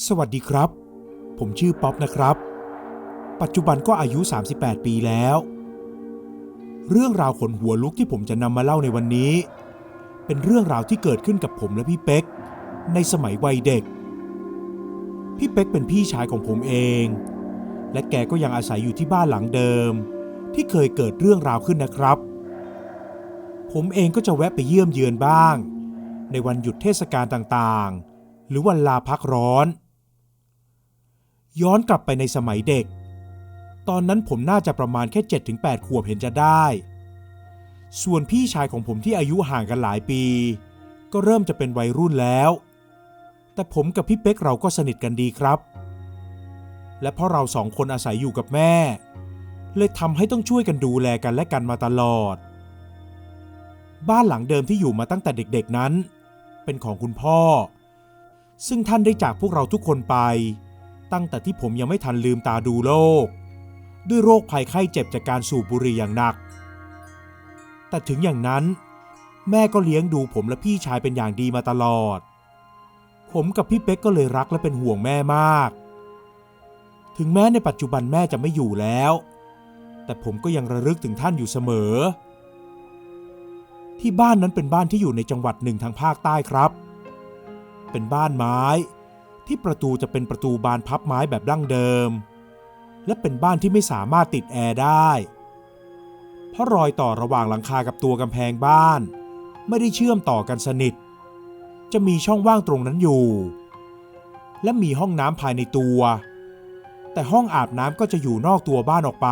สวัสดีครับผมชื่อป๊อปนะครับปัจจุบันก็อายุ38ปีแล้วเรื่องราวขนหัวลุกที่ผมจะนำมาเล่าในวันนี้เป็นเรื่องราวที่เกิดขึ้นกับผมและพี่เป๊กในสมัยวัยเด็กพี่เป๊กเป็นพี่ชายของผมเองและแกก็ยังอาศัยอยู่ที่บ้านหลังเดิมที่เคยเกิดเรื่องราวขึ้นนะครับผมเองก็จะแวะไปเยี่ยมเยือนบ้างในวันหยุดเทศกาลต่างๆหรือวันลาพักร้อนย้อนกลับไปในสมัยเด็กตอนนั้นผมน่าจะประมาณแค่ 7-8 ขวบเห็นจะได้ส่วนพี่ชายของผมที่อายุห่างกันหลายปีก็เริ่มจะเป็นวัยรุ่นแล้วแต่ผมกับพี่เป๊กเราก็สนิทกันดีครับและเพราะเราสองคนอาศัยอยู่กับแม่เลยทำให้ต้องช่วยกันดูแลกันและกันมาตลอดบ้านหลังเดิมที่อยู่มาตั้งแต่เด็กๆนั้นเป็นของคุณพ่อซึ่งท่านได้จากพวกเราทุกคนไปตั้งแต่ที่ผมยังไม่ทันลืมตาดูโลกด้วยโรคภัยไข้เจ็บจากการสูบบุหรี่อย่างหนักแต่ถึงอย่างนั้นแม่ก็เลี้ยงดูผมและพี่ชายเป็นอย่างดีมาตลอดผมกับพี่เป๊กก็เลยรักและเป็นห่วงแม่มากถึงแม้ในปัจจุบันแม่จะไม่อยู่แล้วแต่ผมก็ยังระลึกถึงท่านอยู่เสมอที่บ้านนั้นเป็นบ้านที่อยู่ในจังหวัดหนึ่งทางภาคใต้ครับเป็นบ้านไม้ที่ประตูจะเป็นประตูบานพับไม้แบบดั้งเดิมและเป็นบ้านที่ไม่สามารถติดแอร์ได้เพราะรอยต่อระหว่างหลังคากับตัวกำแพงบ้านไม่ได้เชื่อมต่อกันสนิทจะมีช่องว่างตรงนั้นอยู่และมีห้องน้ำภายในตัวแต่ห้องอาบน้ำก็จะอยู่นอกตัวบ้านออกไป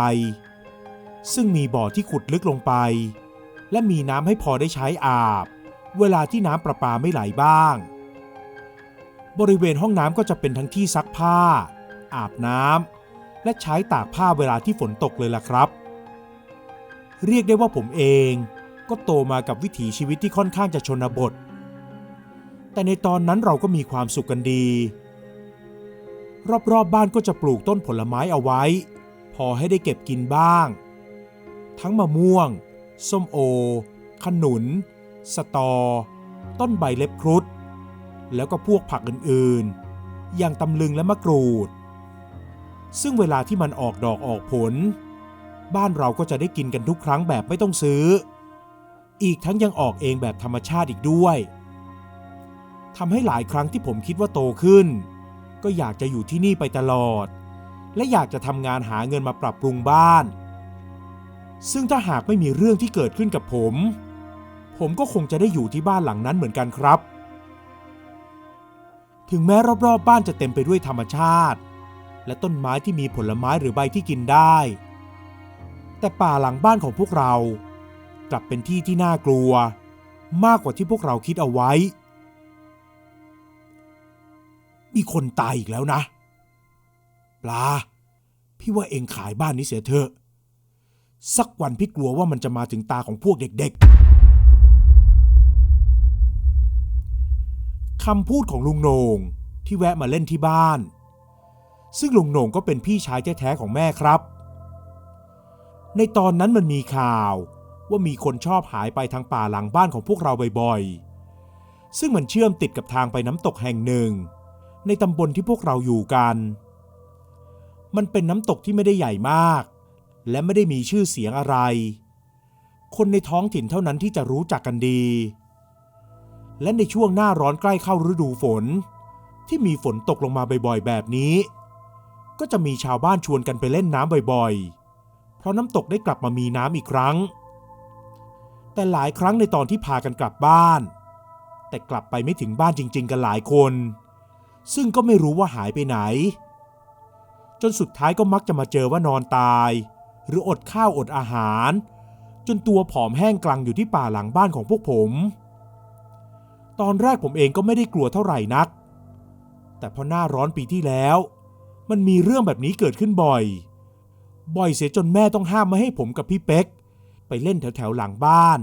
ซึ่งมีบ่อที่ขุดลึกลงไปและมีน้ำให้พอได้ใช้อาบเวลาที่น้ำประปาไม่ไหลบ้างบริเวณห้องน้ำก็จะเป็นทั้งที่ซักผ้าอาบน้ำและใช้ตากผ้าเวลาที่ฝนตกเลยล่ะครับเรียกได้ว่าผมเองก็โตมากับวิถีชีวิตที่ค่อนข้างจะชนบทแต่ในตอนนั้นเราก็มีความสุขกันดีรอบๆบ้านก็จะปลูกต้นผลไม้เอาไว้พอให้ได้เก็บกินบ้างทั้งมะม่วงส้มโอขนุนสตอต้นใบเล็บครุฑแล้วก็พวกผักอื่นๆอย่างตำลึงและมะกรูดซึ่งเวลาที่มันออกดอกออกผลบ้านเราก็จะได้กินกันทุกครั้งแบบไม่ต้องซื้ออีกทั้งยังออกเองแบบธรรมชาติอีกด้วยทำให้หลายครั้งที่ผมคิดว่าโตขึ้นก็อยากจะอยู่ที่นี่ไปตลอดและอยากจะทำงานหาเงินมาปรับปรุงบ้านซึ่งถ้าหากไม่มีเรื่องที่เกิดขึ้นกับผมก็คงจะได้อยู่ที่บ้านหลังนั้นเหมือนกันครับถึงแม้รอบๆบ้านจะเต็มไปด้วยธรรมชาติและต้นไม้ที่มีผลไม้หรือใบที่กินได้แต่ป่าหลังบ้านของพวกเรากลับเป็นที่ที่น่ากลัวมากกว่าที่พวกเราคิดเอาไว้มีคนตายอีกแล้วนะปลาพี่ว่าเองขายบ้านนี้เสียเถอะสักวันพี่กลัวว่ามันจะมาถึงตาของพวกเด็กๆคำพูดของลุงโหน่งที่แวะมาเล่นที่บ้านซึ่งลุงโหน่งก็เป็นพี่ชายแท้ๆของแม่ครับในตอนนั้นมันมีข่าวว่ามีคนชอบหายไปทางป่าหลังบ้านของพวกเราบ่อยๆซึ่งมันเชื่อมติดกับทางไปน้ำตกแห่งหนึ่งในตำบลที่พวกเราอยู่กันมันเป็นน้ำตกที่ไม่ได้ใหญ่มากและไม่ได้มีชื่อเสียงอะไรคนในท้องถิ่นเท่านั้นที่จะรู้จักกันดีและในช่วงหน้าร้อนใกล้เข้าฤดูฝนที่มีฝนตกลงมาบ่อยๆแบบนี้ก็จะมีชาวบ้านชวนกันไปเล่นน้ำบ่อยๆเพราะน้ำตกได้กลับมามีน้ำอีกครั้งแต่หลายครั้งในตอนที่พากันกลับบ้านแต่กลับไปไม่ถึงบ้านจริงๆกันหลายคนซึ่งก็ไม่รู้ว่าหายไปไหนจนสุดท้ายก็มักจะมาเจอว่านอนตายหรืออดข้าวอดอาหารจนตัวผอมแห้งกลังอยู่ที่ป่าหลังบ้านของพวกผมตอนแรกผมเองก็ไม่ได้กลัวเท่าไหร่นักแต่พอหน้าร้อนปีที่แล้วมันมีเรื่องแบบนี้เกิดขึ้นบ่อยเสียจนแม่ต้องห้ามไม่ให้ผมกับพี่เป๊กไปเล่นแถวๆหลังบ้าน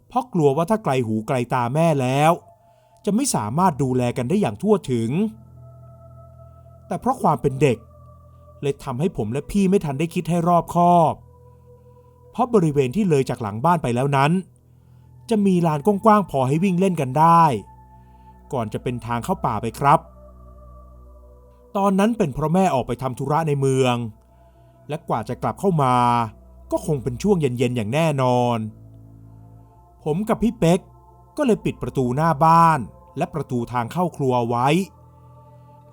เพราะกลัวว่าถ้าไกลหูไกลตาแม่แล้วจะไม่สามารถดูแลกันได้อย่างทั่วถึงแต่เพราะความเป็นเด็กเลยทำให้ผมและพี่ไม่ทันได้คิดให้รอบคอบเพราะบริเวณที่เลยจากหลังบ้านไปแล้วนั้นจะมีลานกว้างๆพอให้วิ่งเล่นกันได้ก่อนจะเป็นทางเข้าป่าไปครับ ตอนนั้นเป็นเพราะแม่ออกไปทำธุระในเมืองและกว่าจะกลับเข้ามาก็คงเป็นช่วงเย็นๆอย่างแน่นอนผมกับพี่เป๊กก็เลยปิดประตูหน้าบ้านและประตูทางเข้าครัวไว้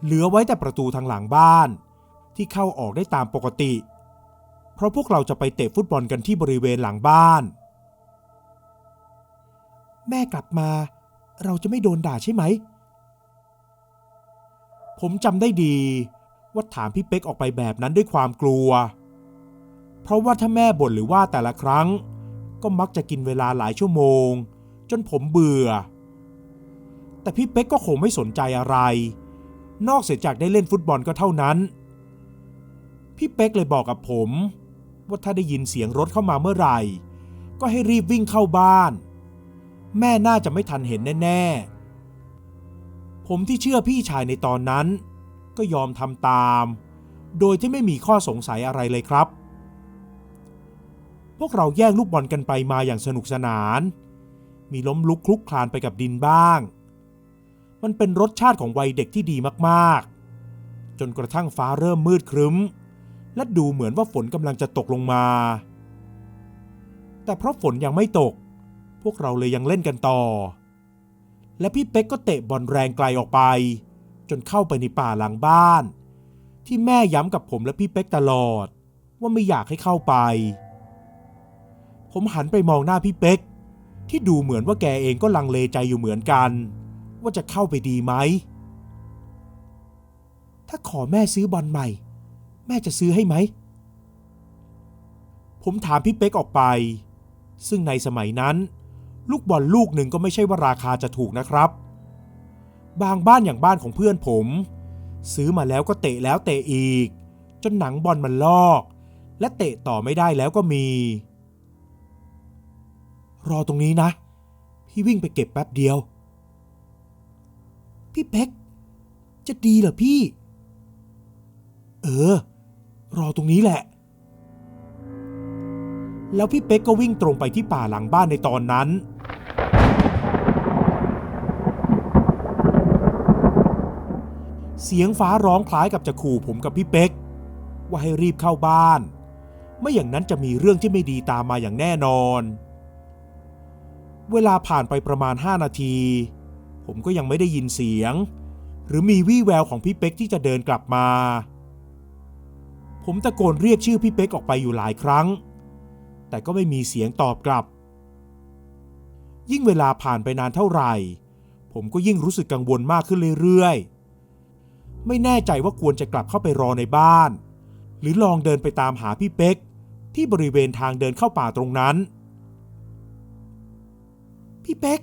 เหลือไว้แต่ประตูทางหลังบ้านที่เข้าออกได้ตามปกติเพราะพวกเราจะไปเตะฟุตบอลกันที่บริเวณหลังบ้านแม่กลับมาเราจะไม่โดนด่าใช่ไหมผมจำได้ดีว่าถามพี่เป๊กออกไปแบบนั้นด้วยความกลัวเพราะว่าถ้าแม่บ่นหรือว่าแต่ละครั้งก็มักจะกินเวลาหลายชั่วโมงจนผมเบื่อแต่พี่เป๊กก็คงไม่สนใจอะไรนอกเสียจากได้เล่นฟุตบอลก็เท่านั้นพี่เป๊กเลยบอกกับผมว่าถ้าได้ยินเสียงรถเข้ามาเมื่อไหร่ก็ให้รีบวิ่งเข้าบ้านแม่น่าจะไม่ทันเห็นแน่ๆผมที่เชื่อพี่ชายในตอนนั้นก็ยอมทำตามโดยที่ไม่มีข้อสงสัยอะไรเลยครับพวกเราแย่งลูกบอลกันไปมาอย่างสนุกสนานมีล้มลุกคลุกคลานไปกับดินบ้างมันเป็นรสชาติของวัยเด็กที่ดีมากๆจนกระทั่งฟ้าเริ่มมืดครึ้มและดูเหมือนว่าฝนกำลังจะตกลงมาแต่เพราะฝนยังไม่ตกพวกเราเลยยังเล่นกันต่อและพี่เป๊กก็เตะบอลแรงไกลออกไปจนเข้าไปในป่าหลังบ้านที่แม่ย้ำกับผมและพี่เป๊กตลอดว่าไม่อยากให้เข้าไปผมหันไปมองหน้าพี่เป๊กที่ดูเหมือนว่าแกเองก็ลังเลใจอยู่เหมือนกันว่าจะเข้าไปดีไหมถ้าขอแม่ซื้อบอลใหม่แม่จะซื้อให้ไหมผมถามพี่เป๊กออกไปซึ่งในสมัยนั้นลูกบอลลูกหนึ่งก็ไม่ใช่ว่าราคาจะถูกนะครับบางบ้านอย่างบ้านของเพื่อนผมซื้อมาแล้วก็เตะแล้วเตะอีกจนหนังบอลมันลอกและเตะต่อไม่ได้แล้วก็มีรอตรงนี้นะพี่วิ่งไปเก็บแป๊บเดียวพี่เป๊กจะดีเหรอพี่รอตรงนี้แหละแล้วพี่เป๊กก็วิ่งตรงไปที่ป่าหลังบ้านในตอนนั้นเสียงฟ้าร้องคล้ายกับจะขู่ผมกับพี่เป๊กว่าให้รีบเข้าบ้านไม่อย่างนั้นจะมีเรื่องที่ไม่ดีตามมาอย่างแน่นอนเวลาผ่านไปประมาณ5 นาทีผมก็ยังไม่ได้ยินเสียงหรือมีวี่แววของพี่เป๊กที่จะเดินกลับมาผมตะโกนเรียกชื่อพี่เป๊กออกไปอยู่หลายครั้งแต่ก็ไม่มีเสียงตอบกลับยิ่งเวลาผ่านไปนานเท่าไหร่ผมก็ยิ่งรู้สึกกังวลมากขึ้นเรื่อยๆไม่แน่ใจว่าควรจะกลับเข้าไปรอในบ้านหรือลองเดินไปตามหาพี่เป๊กที่บริเวณทางเดินเข้าป่าตรงนั้นพี่เป๊ก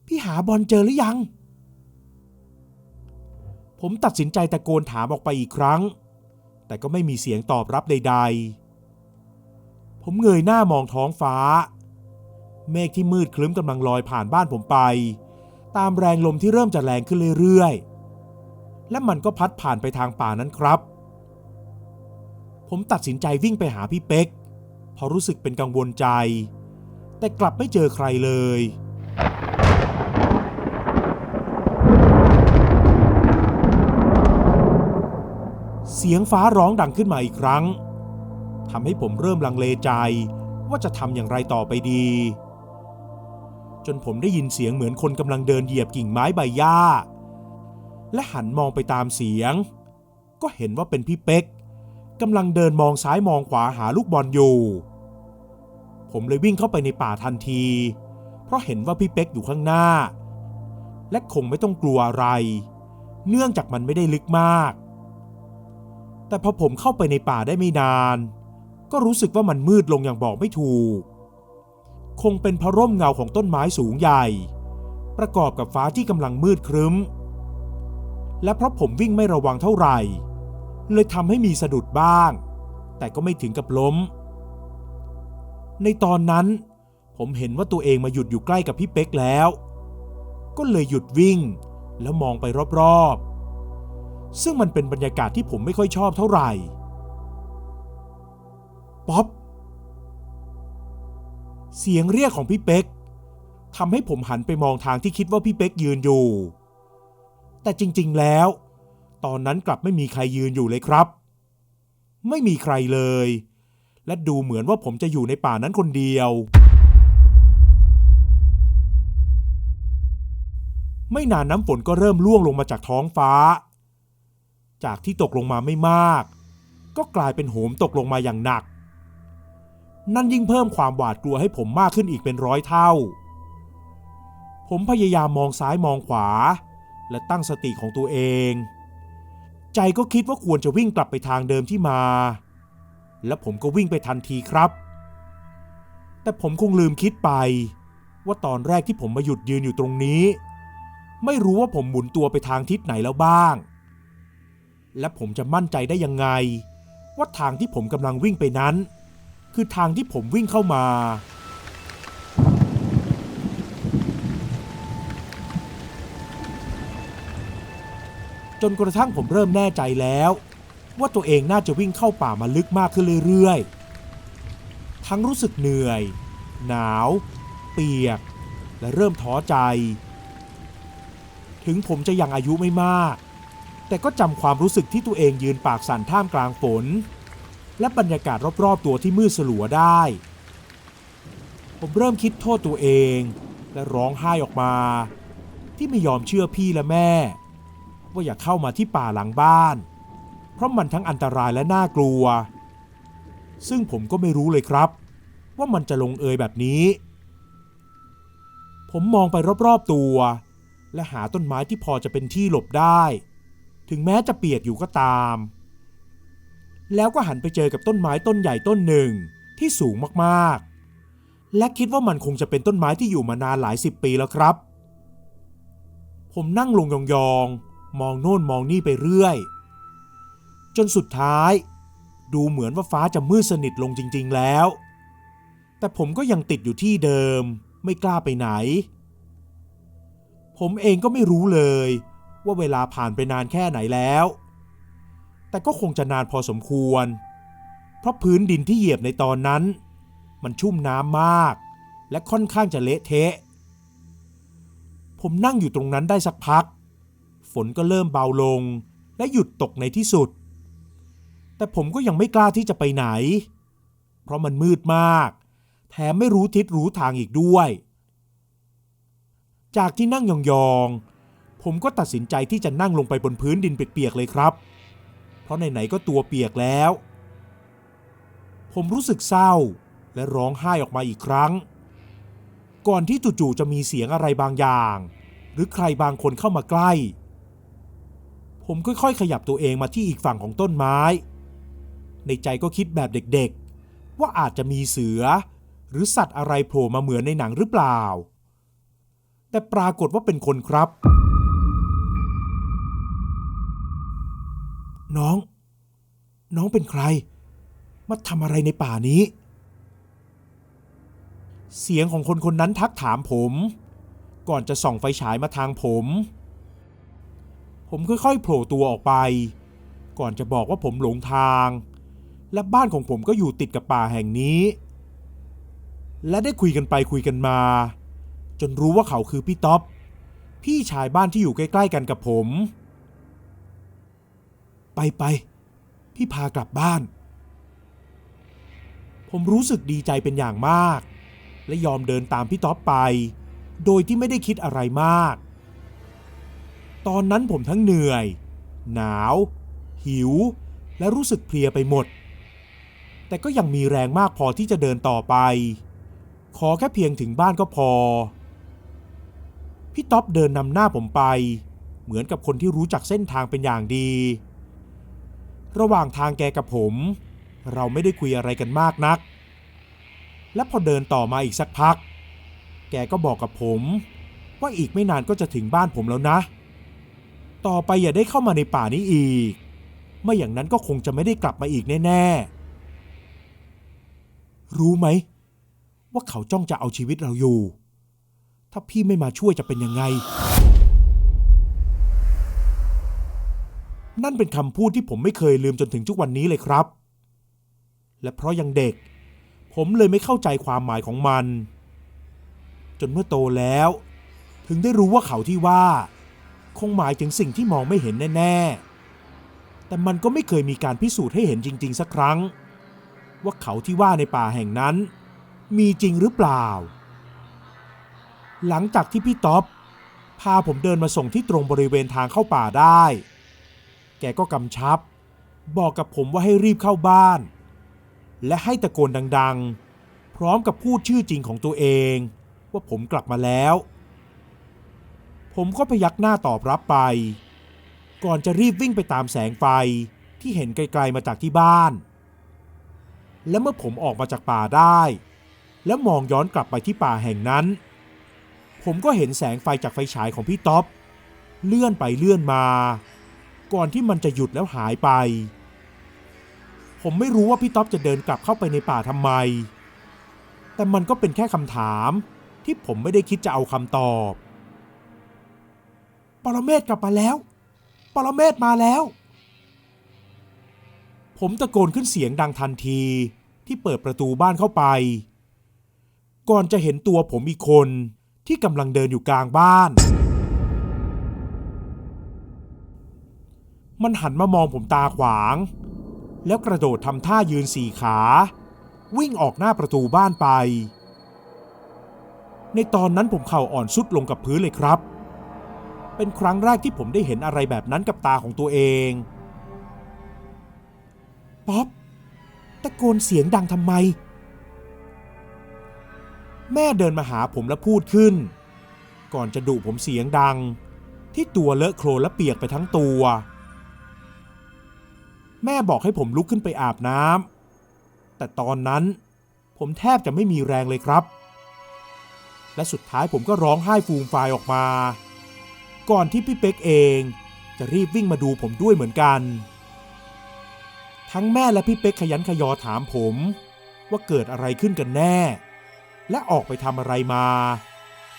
พี่หาบอลเจอหรือยังผมตัดสินใจตะโกนถามออกไปอีกครั้งแต่ก็ไม่มีเสียงตอบรับใดๆผมเงยหน้ามองท้องฟ้าเมฆที่มืดครึ้มกำลังลอยผ่านบ้านผมไปตามแรงลมที่เริ่มจะแรงขึ้นเรื่อยๆและมันก็พัดผ่านไปทางป่านั้นครับผมตัดสินใจวิ่งไปหาพี่เป๊กเพราะรู้สึกเป็นกังวลใจแต่กลับไม่เจอใครเลยเสียงฟ้าร้องดังขึ้นมาอีกครั้งทำให้ผมเริ่มลังเลใจว่าจะทำอย่างไรต่อไปดีจนผมได้ยินเสียงเหมือนคนกำลังเดินเหยียบกิ่งไม้ใบหญ้าและหันมองไปตามเสียงก็เห็นว่าเป็นพี่เป๊กกำลังเดินมองซ้ายมองขวาหาลูกบอลอยู่ผมเลยวิ่งเข้าไปในป่าทันทีเพราะเห็นว่าพี่เป๊กอยู่ข้างหน้าและคงไม่ต้องกลัวอะไรเนื่องจากมันไม่ได้ลึกมากแต่พอผมเข้าไปในป่าได้ไม่นานก็รู้สึกว่ามันมืดลงอย่างบอกไม่ถูกคงเป็นเพราะร่มเงาของต้นไม้สูงใหญ่ประกอบกับฟ้าที่กำลังมืดครึ้มและเพราะผมวิ่งไม่ระวังเท่าไหร่เลยทำให้มีสะดุดบ้างแต่ก็ไม่ถึงกับล้มในตอนนั้นผมเห็นว่าตัวเองมาหยุดอยู่ใกล้กับพี่เป๊กแล้วก็เลยหยุดวิ่งแล้วมองไปรอบๆซึ่งมันเป็นบรรยากาศที่ผมไม่ค่อยชอบเท่าไหร่ป๊อปเสียงเรียกของพี่เป๊กทำให้ผมหันไปมองทางที่คิดว่าพี่เป๊กยืนอยู่ แต่จริงๆแล้วตอนนั้นกลับไม่มีใครยืนอยู่เลยครับไม่มีใครเลยและดูเหมือนว่าผมจะอยู่ในป่านั้นคนเดียวไม่นานน้ำฝนก็เริ่มร่วงลงมาจากท้องฟ้าจากที่ตกลงมาไม่มากก็กลายเป็นโหมตกลงมาอย่างหนักนั่นยิ่งเพิ่มความหวาดกลัวให้ผมมากขึ้นอีกเป็น100 เท่าผมพยายามมองซ้ายมองขวาและตั้งสติของตัวเองใจก็คิดว่าควรจะวิ่งกลับไปทางเดิมที่มาและผมก็วิ่งไปทันทีครับแต่ผมคงลืมคิดไปว่าตอนแรกที่ผมมาหยุดยืนอยู่ตรงนี้ไม่รู้ว่าผมหมุนตัวไปทางทิศไหนแล้วบ้างและผมจะมั่นใจได้ยังไงว่าทางที่ผมกำลังวิ่งไปนั้นคือทางที่ผมวิ่งเข้ามาจนกระทั่งผมเริ่มแน่ใจแล้วว่าตัวเองน่าจะวิ่งเข้าป่ามาลึกมากขึ้นเรื่อยๆทั้งรู้สึกเหนื่อยหนาวเปียกและเริ่มท้อใจถึงผมจะยังอายุไม่มากแต่ก็จำความรู้สึกที่ตัวเองยืนปากสั่นท่ามกลางฝนและบรรยากาศรอบๆตัวที่มืดสลัวได้ผมเริ่มคิดโทษตัวเองและร้องไห้ออกมาที่ไม่ยอมเชื่อพี่และแม่ว่าอย่าเข้ามาที่ป่าหลังบ้านเพราะมันทั้งอันตรายและน่ากลัวซึ่งผมก็ไม่รู้เลยครับว่ามันจะลงเอยแบบนี้ผมมองไปรอบๆตัวและหาต้นไม้ที่พอจะเป็นที่หลบได้ถึงแม้จะเปียกอยู่ก็ตามแล้วก็หันไปเจอกับต้นไม้ต้นใหญ่ต้นหนึ่งที่สูงมากๆและคิดว่ามันคงจะเป็นต้นไม้ที่อยู่มานานหลาย10 ปีแล้วครับผมนั่งลงยองๆมองโน่นมองนี่ไปเรื่อยจนสุดท้ายดูเหมือนว่าฟ้าจะมืดสนิทลงจริงๆแล้วแต่ผมก็ยังติดอยู่ที่เดิมไม่กล้าไปไหนผมเองก็ไม่รู้เลยว่าเวลาผ่านไปนานแค่ไหนแล้วแต่ก็คงจะนานพอสมควรเพราะพื้นดินที่เหยียบในตอนนั้นมันชุ่มน้ำมากและค่อนข้างจะเละเทะผมนั่งอยู่ตรงนั้นได้สักพักฝนก็เริ่มเบาลงและหยุดตกในที่สุดแต่ผมก็ยังไม่กล้าที่จะไปไหนเพราะมันมืดมากแถมไม่รู้ทิศรู้ทางอีกด้วยจากที่นั่งยองๆผมก็ตัดสินใจที่จะนั่งลงไปบนพื้นดินเปียกๆเลยครับเพราะไหนๆก็ตัวเปียกแล้วผมรู้สึกเศร้าและร้องไห้ออกมาอีกครั้งก่อนที่จู่ๆจะมีเสียงอะไรบางอย่างหรือใครบางคนเข้ามาใกล้ผมค่อยๆขยับตัวเองมาที่อีกฝั่งของต้นไม้ในใจก็คิดแบบเด็กๆว่าอาจจะมีเสือหรือสัตว์อะไรโผล่มาเหมือนในหนังหรือเปล่าแต่ปรากฏว่าเป็นคนครับน้องเป็นใครมาทำอะไรในป่านี้เสียงของคนคนนั้นทักถามผมก่อนจะส่องไฟฉายมาทางผมค่อยๆโผล่ตัวออกไปก่อนจะบอกว่าผมหลงทางและบ้านของผมก็อยู่ติดกับป่าแห่งนี้และได้คุยกันไปคุยกันมาจนรู้ว่าเขาคือพี่ต๊อบพี่ชายบ้านที่อยู่ใกล้ๆกันกับผมไปพี่พากลับบ้านผมรู้สึกดีใจเป็นอย่างมากและยอมเดินตามพี่ต๊อบไปโดยที่ไม่ได้คิดอะไรมากตอนนั้นผมทั้งเหนื่อยหนาวหิวและรู้สึกเพลียไปหมดแต่ก็ยังมีแรงมากพอที่จะเดินต่อไปขอแค่เพียงถึงบ้านก็พอพี่ต๊อบเดินนำหน้าผมไปเหมือนกับคนที่รู้จักเส้นทางเป็นอย่างดีระหว่างทางแกกับผมเราไม่ได้คุยอะไรกันมากนักและพอเดินต่อมาอีกสักพักแกก็บอกกับผมว่าอีกไม่นานก็จะถึงบ้านผมแล้วนะต่อไปอย่าได้เข้ามาในป่านี้อีกไม่อย่างนั้นก็คงจะไม่ได้กลับมาอีกแน่ๆรู้ไหมว่าเขาจ้องจะเอาชีวิตเราอยู่ถ้าพี่ไม่มาช่วยจะเป็นยังไงนั่นเป็นคำพูดที่ผมไม่เคยลืมจนถึงทุกวันนี้เลยครับและเพราะยังเด็กผมเลยไม่เข้าใจความหมายของมันจนเมื่อโตแล้วถึงได้รู้ว่าเขาที่ว่า คงหมายถึงสิ่งที่มองไม่เห็นแน่ๆแต่มันก็ไม่เคยมีการพิสูจน์ให้เห็นจริงๆสักครั้งว่าเขาที่ว่าในป่าแห่งนั้นมีจริงหรือเปล่าหลังจากที่พี่ต๊อบพาผมเดินมาส่งที่ตรงบริเวณทางเข้าป่าได้แกก็กำชับบอกกับผมว่าให้รีบเข้าบ้านและให้ตะโกนดังๆพร้อมกับพูดชื่อจริงของตัวเองว่าผมกลับมาแล้วผมก็พยักหน้าตอบรับไปก่อนจะรีบวิ่งไปตามแสงไฟที่เห็นไกลๆมาจากที่บ้านและเมื่อผมออกมาจากป่าได้และมองย้อนกลับไปที่ป่าแห่งนั้นผมก็เห็นแสงไฟจากไฟฉายของพี่ต๊อบเลื่อนไปเลื่อนมาก่อนที่มันจะหยุดแล้วหายไปผมไม่รู้ว่าพี่ต๊อบจะเดินกลับเข้าไปในป่าทำไมแต่มันก็เป็นแค่คำถามที่ผมไม่ได้คิดจะเอาคำตอบปรเมศกลับมาแล้วปรเมศมาแล้วผมตะโกนขึ้นเสียงดังทันทีที่เปิดประตูบ้านเข้าไปก่อนจะเห็นตัวผมอีกคนที่กำลังเดินอยู่กลางบ้านมันหันมามองผมตาขวางแล้วกระโดดทำท่ายืน4 ขาวิ่งออกหน้าประตูบ้านไปในตอนนั้นผมเข่าอ่อนทรุดลงกับพื้นเลยครับเป็นครั้งแรกที่ผมได้เห็นอะไรแบบนั้นกับตาของตัวเองป๊อปตะโกนเสียงดังทำไมแม่เดินมาหาผมและพูดขึ้นก่อนจะดุผมเสียงดังที่ตัวเลอะโคลนและเปียกไปทั้งตัวแม่บอกให้ผมลุกขึ้นไปอาบน้ำแต่ตอนนั้นผมแทบจะไม่มีแรงเลยครับและสุดท้ายผมก็ร้องไห้ฟูมฟายออกมาก่อนที่พี่เป๊กเองจะรีบวิ่งมาดูผมด้วยเหมือนกันทั้งแม่และพี่เป๊กขยันขยอถามผมว่าเกิดอะไรขึ้นกันแน่และออกไปทำอะไรมา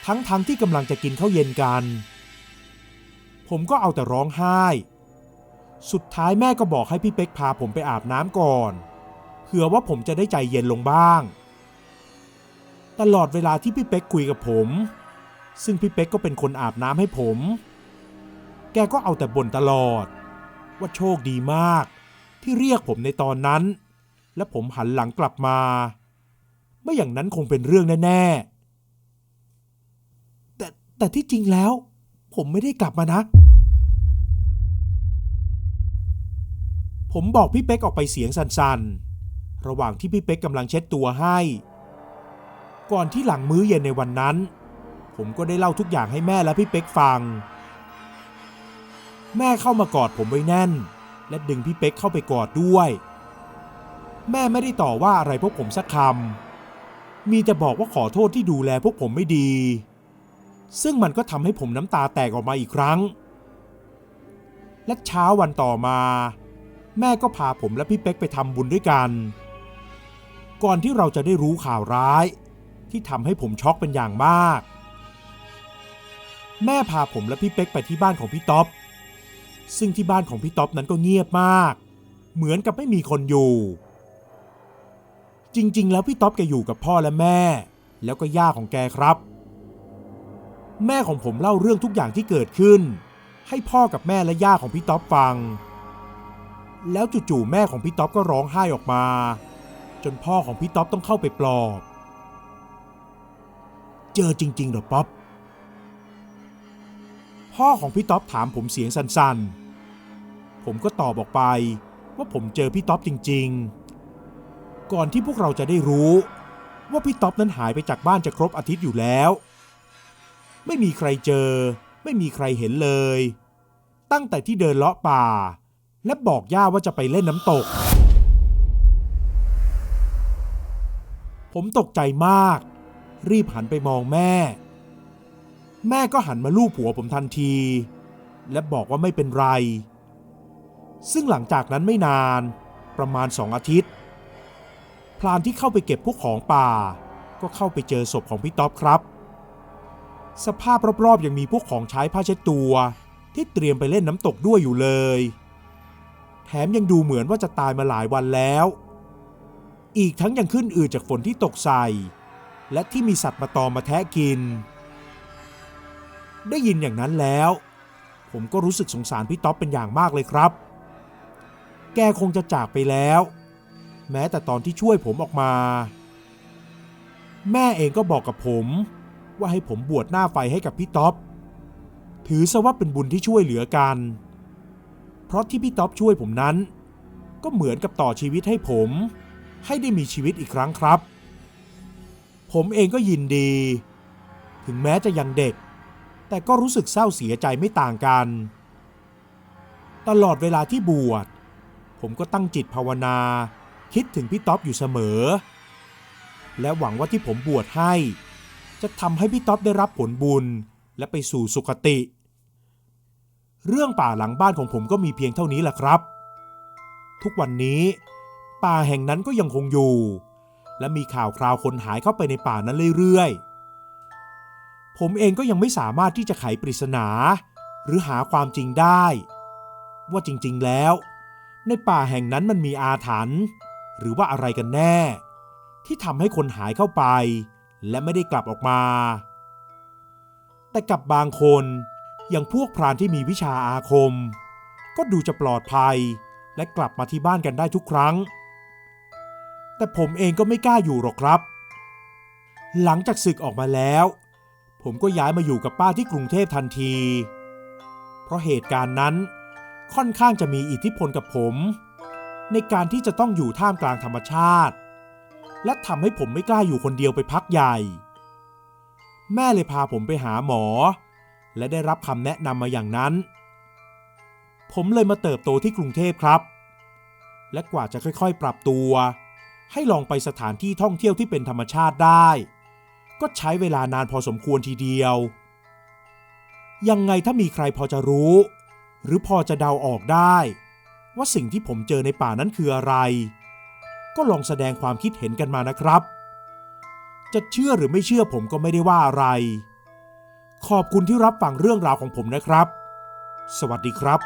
ทั้งที่กำลังจะกินข้าวเย็นกันผมก็เอาแต่ร้องไห้สุดท้ายแม่ก็บอกให้พี่เป๊กพาผมไปอาบน้ำก่อนเผื่อว่าผมจะได้ใจเย็นลงบ้างตลอดเวลาที่พี่เป๊กคุยกับผมซึ่งพี่เป๊กก็เป็นคนอาบน้ำให้ผมแกก็เอาแต่บ่นตลอดว่าโชคดีมากที่เรียกผมในตอนนั้นและผมหันหลังกลับมาไม่อย่างนั้นคงเป็นเรื่องแน่ๆแต่ที่จริงแล้วผมไม่ได้กลับมานะผมบอกพี่เป๊กออกไปเสียงสั่นๆระหว่างที่พี่เป๊กกำลังเช็ดตัวให้ก่อนที่หลังมื้อเย็นในวันนั้นผมก็ได้เล่าทุกอย่างให้แม่และพี่เป๊กฟังแม่เข้ามากอดผมไว้แน่นและดึงพี่เป๊กเข้าไปกอดด้วยแม่ไม่ได้ต่อว่าอะไรพวกผมสักคำมีแต่บอกว่าขอโทษที่ดูแลพวกผมไม่ดีซึ่งมันก็ทำให้ผมน้ำตาแตกออกมาอีกครั้งและเช้าวันต่อมาแม่ก็พาผมและพี่เป๊กไปทำบุญด้วยกันก่อนที่เราจะได้รู้ข่าวร้ายที่ทำให้ผมช็อกเป็นอย่างมากแม่พาผมและพี่เป๊กไปที่บ้านของพี่ต๊อบซึ่งที่บ้านของพี่ต๊อบนั้นก็เงียบมากเหมือนกับไม่มีคนอยู่จริงๆแล้วพี่ต๊อบแกอยู่กับพ่อและแม่แล้วก็ย่าของแกครับแม่ของผมเล่าเรื่องทุกอย่างที่เกิดขึ้นให้พ่อกับแม่และย่าของพี่ต๊อบฟังแล้วจู่ๆแม่ของพี่ต๊อบก็ร้องไห้ออกมาจนพ่อของพี่ต๊อบต้องเข้าไปปลอบเจอจริงๆเหรอป๊อบพ่อของพี่ต๊อบถามผมเสียงสั่นๆผมก็ตอบออกไปว่าผมเจอพี่ต๊อบจริงๆก่อนที่พวกเราจะได้รู้ว่าพี่ต๊อบนั้นหายไปจากบ้านจะครบอาทิตย์อยู่แล้วไม่มีใครเจอไม่มีใครเห็นเลยตั้งแต่ที่เดินเลาะป่าและบอกย่าว่าจะไปเล่นน้ำตกผมตกใจมากรีบหันไปมองแม่ก็หันมาลูบหัวผมทันทีและบอกว่าไม่เป็นไรซึ่งหลังจากนั้นไม่นานประมาณ2 อาทิตย์พรานที่เข้าไปเก็บพวกของป่าก็เข้าไปเจอศพของพี่ต๊อบครับสภาพรอบๆยังมีพวกของใช้ผ้าเช็ดตัวที่เตรียมไปเล่นน้ำตกด้วยอยู่เลยแถมยังดูเหมือนว่าจะตายมาหลายวันแล้วอีกทั้งยังขึ้นอืดจากฝนที่ตกใส่และที่มีสัตว์มาตอมมาแทะกินได้ยินอย่างนั้นแล้วผ ผมก็รู้สึกสงสารพี่ต๊อบเป็นอย่างมากเลยครับแกคงจะจากไปแล้วแม้แต่ตอนที่ช่วยผมออกมาแม่เองก็บอกกับผมว่าให้ผมบวชหน้าไฟให้กับพี่ต๊อบถือซะว่าเป็นบุญที่ช่วยเหลือกันเพราะที่พี่ต๊อบช่วยผมนั้นก็เหมือนกับต่อชีวิตให้ผมให้ได้มีชีวิตอีกครั้งครับผมเองก็ยินดีถึงแม้จะยังเด็กแต่ก็รู้สึกเศร้าเสียใจไม่ต่างกันตลอดเวลาที่บวชผมก็ตั้งจิตภาวนาคิดถึงพี่ต๊อบอยู่เสมอและหวังว่าที่ผมบวชให้จะทำให้พี่ต๊อบได้รับผลบุญและไปสู่สุคติเรื่องป่าหลังบ้านของผมก็มีเพียงเท่านี้แหละครับทุกวันนี้ป่าแห่งนั้นก็ยังคงอยู่และมีข่าวคราวคนหายเข้าไปในป่านั้นเรื่อยๆผมเองก็ยังไม่สามารถที่จะไขปริศนาหรือหาความจริงได้ว่าจริงๆแล้วในป่าแห่งนั้นมันมีอาถรรพ์หรือว่าอะไรกันแน่ที่ทำให้คนหายเข้าไปและไม่ได้กลับออกมาแต่กับบางคนอย่างพวกพรานที่มีวิชาอาคมก็ดูจะปลอดภัยและกลับมาที่บ้านกันได้ทุกครั้งแต่ผมเองก็ไม่กล้าอยู่หรอกครับหลังจากศึกออกมาแล้วผมก็ย้ายมาอยู่กับป้าที่กรุงเทพทันทีเพราะเหตุการณ์นั้นค่อนข้างจะมีอิทธิพลกับผมในการที่จะต้องอยู่ท่ามกลางธรรมชาติและทำให้ผมไม่กล้าอยู่คนเดียวไปพักใหญ่แม่เลยพาผมไปหาหมอและได้รับคำแนะนำมาอย่างนั้นผมเลยมาเติบโตที่กรุงเทพครับและกว่าจะค่อยๆปรับตัวให้ลองไปสถานที่ท่องเที่ยวที่เป็นธรรมชาติได้ก็ใช้เวลานานพอสมควรทีเดียวยังไงถ้ามีใครพอจะรู้หรือพอจะเดาออกได้ว่าสิ่งที่ผมเจอในป่านั้นคืออะไรก็ลองแสดงความคิดเห็นกันมานะครับจะเชื่อหรือไม่เชื่อผมก็ไม่ได้ว่าอะไรขอบคุณที่รับฟังเรื่องราวของผมนะครับสวัสดีครับ